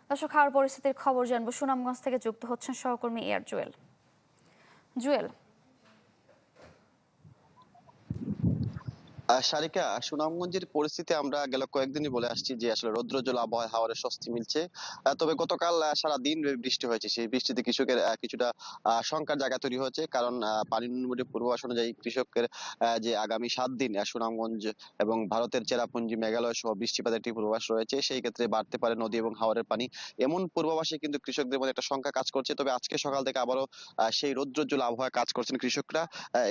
দর্শক, খাওয়ার পরিস্থিতির খবর জানবো। সুনামগঞ্জ থেকে যুক্ত হচ্ছেন সহকর্মী এয়ার জুয়েল। জুয়েল, সারিকা, সুনামগঞ্জের পরিস্থিতি আমরা গেল কয়েকদিনই বলে আসছি যে আসলে রৌদ্রোজ্জ্বল আবহাওয়া, হাওয়ার স্বস্তি মিলছে। তবে গতকাল সারা দিন বৃষ্টি হয়েছে। সেই বৃষ্টিতে কৃষকের কিছুটা শঙ্কার জায়গা তৈরি হয়েছে, কারণ পানি উন্নয়ন বোর্ডের পূর্বাভাস অনুযায়ী কৃষকের যে আগামী 7 দিন সুনামগঞ্জ এবং ভারতের চেরাপুঞ্জি, মেঘালয় সহ বৃষ্টিপাতের একটি পূর্বাভাস রয়েছে। সেই ক্ষেত্রে বাড়তে পারে নদী এবং হাওরের পানি। এমন পূর্বাভাসে কিন্তু কৃষকদের মধ্যে একটা শঙ্কা কাজ করছে। তবে আজকে সকাল থেকে আবারও সেই রৌদ্রোজ্জ্বল আবহাওয়া কাজ করছেন কৃষকরা।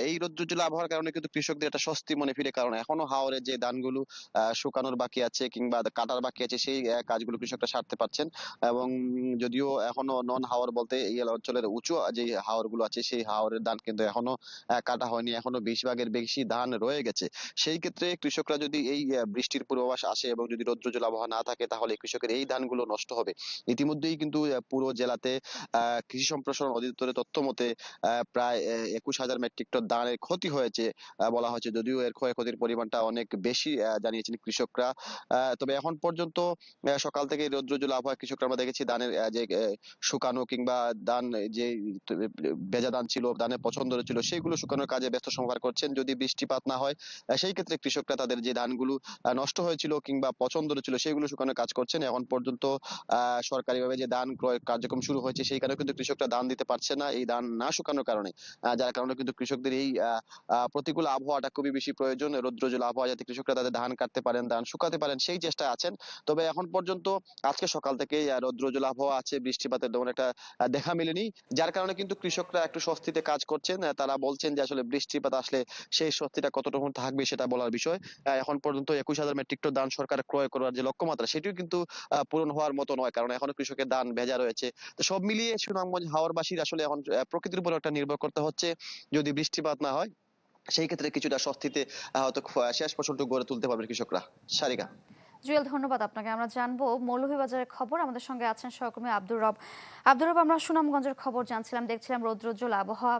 এই রৌদ্রোজ্জ্বল আবহাওয়ার কারণে কিন্তু কৃষকদের একটা স্বস্তি মনে ফিরে, কারণ এখনো হাওরের যে ধানগুলো শুকানোর বাকি আছে কিংবা কাটার বাকি আছে, সেই কাজগুলো কৃষকরা সারতে পারছেন। এবং যদিও এখনো নন হাওর বলতে এই অঞ্চলের উঁচু যে হাওর গুলো আছে, সেই হাওরের ধান কিন্তু এখনো কাটা হয়নি, এখনো 20 ভাগের বেশি ধান রয়ে গেছে। সেই ক্ষেত্রে কৃষকরা যদি এই বৃষ্টির পূর্বাভাস আসে এবং যদি রৌদ্রোজ্জ্বল আবহাওয়া না থাকে, তাহলে কৃষকের এই ধানগুলো নষ্ট হবে। ইতিমধ্যেই কিন্তু পুরো জেলাতে কৃষি সম্প্রসারণ অধিদপ্তরের তথ্য মতে প্রায় 21,000 মেট্রিক টন ধানের ক্ষতি হয়েছে বলা হয়েছে। যদিও এর ক্ষয়ক্ষতির পরিমাণটা অনেক বেশি জানিয়েছেন কৃষকরা। তবে এখন পর্যন্ত সকাল থেকে রৌদ্রোজ্জ্বল আবহাওয়া কৃষকরা আমরা দেখেছি ধানের যে শুকানো কিংবা ধান যে ভেজা ধান ছিল, ধানের পছন্দ ছিল, সেগুলো শুকানোর কাজে ব্যস্ত সমাবার করছেন। যদি বৃষ্টিপাত না হয়, সেই ক্ষেত্রে কৃষকরা তাদের যে ধানগুলো নষ্ট হয়েছিল কিংবা পছন্দ ছিল, সেগুলো শুকানোর কাজ করছেন। এখন পর্যন্ত সরকারিভাবে যে ধান ক্রয় কার্যক্রম শুরু হয়েছে, সেই কারণে কিন্তু কৃষকরা ধান দিতে পারছে না, এই ধান না শুকানোর কারণে। যার কারণে কিন্তু কৃষকদের এই প্রতিকূল আবহাওয়াটা খুবই বেশি প্রয়োজন। রৌদ্রোজ্জ্বল আবহাওয়া যাতে কৃষকরা তাদের ধান কাটতে পারেন, ধান শুকাতে পারেন, সেই চেষ্টায় আছেন। তবে এখন পর্যন্ত আজকে সকাল থেকে রৌদ্রোজ্জ্বল আবহাওয়া আছে, বৃষ্টিপাতের তেমন একটা দেখা মেলেনি। যার কারণে কিন্তু কৃষকরা একটু স্বস্তিতে কাজ করছেন। তারা বলছেন যে আসলে বৃষ্টিপাত আসলে সেই স্বস্তিটা কতটুকু থাকবে সেটা বলার বিষয়। এখন পর্যন্ত 21,000 মেট্রিক টন ধান সরকার ক্রয় করার যে লক্ষ্যমাত্রা, সেটিও কিন্তু পূরণ হওয়ার মতো নয়, কারণ এখনো কৃষকের ধান ভেজা রয়েছে। তো সব মিলিয়ে সুনামগঞ্জ হাওরবাসীর আসলে এখন প্রকৃতির উপর একটা নির্ভর করতে হচ্ছে। যদি বৃষ্টিপাত না হয়, সেই ক্ষেত্রে কিছুটা স্বস্তিতে হয়তো শেষ ফসলটুকু গড়ে তুলতে পারবে কৃষকরা। সারিকা। জুয়েল, ধন্যবাদ আপনাকে। আমরা জানবো মৌলভীবাজারের খবর। আমাদের সঙ্গে আছেন সহকর্মী আব্দুর রব। আব্দুর রব, আমরা সুনামগঞ্জের খবর জানছিলাম, দেখছিলাম রৌদ্রোজ্জ্বল আবহাওয়া।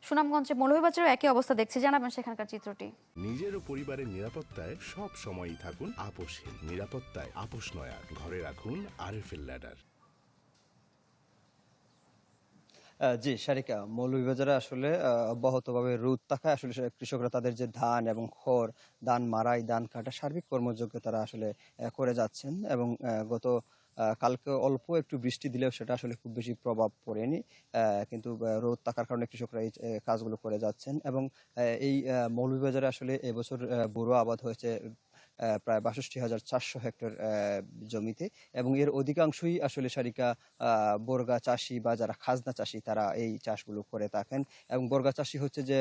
সুনামগঞ্জে মৌলভীবাজারেও একই অবস্থা দেখছি, জানাবেন সেখানকার চিত্রটি। নিজের ও পরিবারের নিরাপত্তায় সব সময়ই থাকুন আপোষহীন। নিরাপত্তায় আপোষ নয়া, ঘরে রাখুন আরএফএল ল্যাডার। জি, সারিকা, মৌলভীবাজারে আসলে অব্যাহতভাবে রোদ থাকায় আসলে কৃষকরা তাদের যে ধান এবং খড়, ধান মাড়াই, ধান কাটা সার্বিক কর্মযজ্ঞ তারা আসলে করে যাচ্ছেন। এবং গত কালকে অল্প একটু বৃষ্টি দিলেও সেটা আসলে খুব বেশি প্রভাব পড়েনি। কিন্তু রোদ থাকার কারণে কৃষকরা এই কাজগুলো করে যাচ্ছেন। এবং এই মৌলভীবাজারে আসলে এবছর বোরো আবাদ হয়েছে প্রায় ৬২,৪০০ হেক্টর জমিতে। এবং এর অধিকাংশই আসলে সারিকা বর্গা চাষি বা যারা খাজনা চাষি তারা এই চাষগুলো করে থাকেন। এবং বর্গা চাষি হচ্ছে যে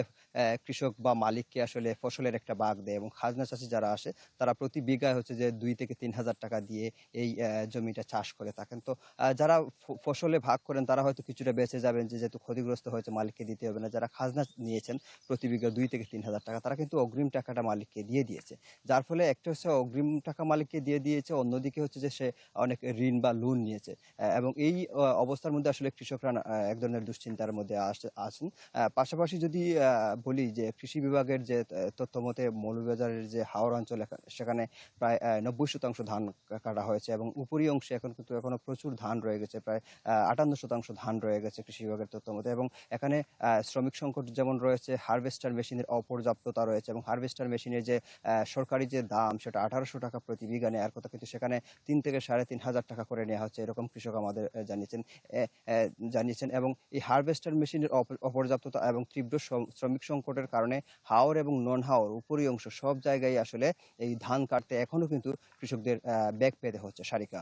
কৃষক বা মালিককে আসলে ফসলের একটা ভাগ দেয়, এবং খাজনা চাষি যারা আসে তারা প্রতি বিঘায় হচ্ছে যে 2 থেকে 3 হাজার টাকা দিয়ে এই জমিটা চাষ করে থাকেন। তো যারা ফসলে ভাগ করেন তারা হয়তো কিছুটা বেঁচে যাবেন, যে যেহেতু ক্ষতিগ্রস্ত হয়েছে মালিককে দিতে হবে না। যারা খাজনা নিয়েছেন প্রতি বিঘা 2 থেকে 3 হাজার টাকা, তারা কিন্তু অগ্রিম টাকাটা মালিককে দিয়ে দিয়েছে। যার ফলে একটা হচ্ছে অগ্রিম টাকা মালিককে দিয়ে দিয়েছে, অন্যদিকে হচ্ছে যে সে অনেক ঋণ বা লোন নিয়েছে। এবং এই অবস্থার মধ্যে আসলে কৃষকরা এক ধরনের দুশ্চিন্তার মধ্যে আছেন। পাশাপাশি যদি বলি যে কৃষি বিভাগের যে তথ্য মতে মৌলভীবাজারের যে হাওড় অঞ্চল, সেখানে প্রায় 90% ধান কাটা হয়েছে, এবং উপরি অংশে এখন কিন্তু এখনো প্রচুর ধান রয়ে গেছে, প্রায় 58% ধান রয়ে গেছে কৃষি বিভাগের তথ্য মতে। এবং এখানে শ্রমিক সংকট যেমন রয়েছে, হারভেস্টার মেশিনের অপর্যাপ্ততা রয়েছে, এবং হারভেস্টার মেশিনের যে সরকারি যে দাম সেটা 1800 টাকা প্রতি বিঘা নেওয়ার কথা, কিন্তু সেখানে 3 থেকে 3.5 হাজার টাকা করে নেওয়া হচ্ছে, এরকম কৃষক আমাদের জানিয়েছেন। এবং এই হারভেস্টার মেশিনের অপর্যাপ্ততা এবং তীব্র শ্রমিক সংকটের কারণে হাওর এবং নন হাওর উপরি অংশ সব জায়গায় আসলে এই ধান কাটতে এখনো কিন্তু কৃষকদের বেগ পেতে হচ্ছে। সারিকা।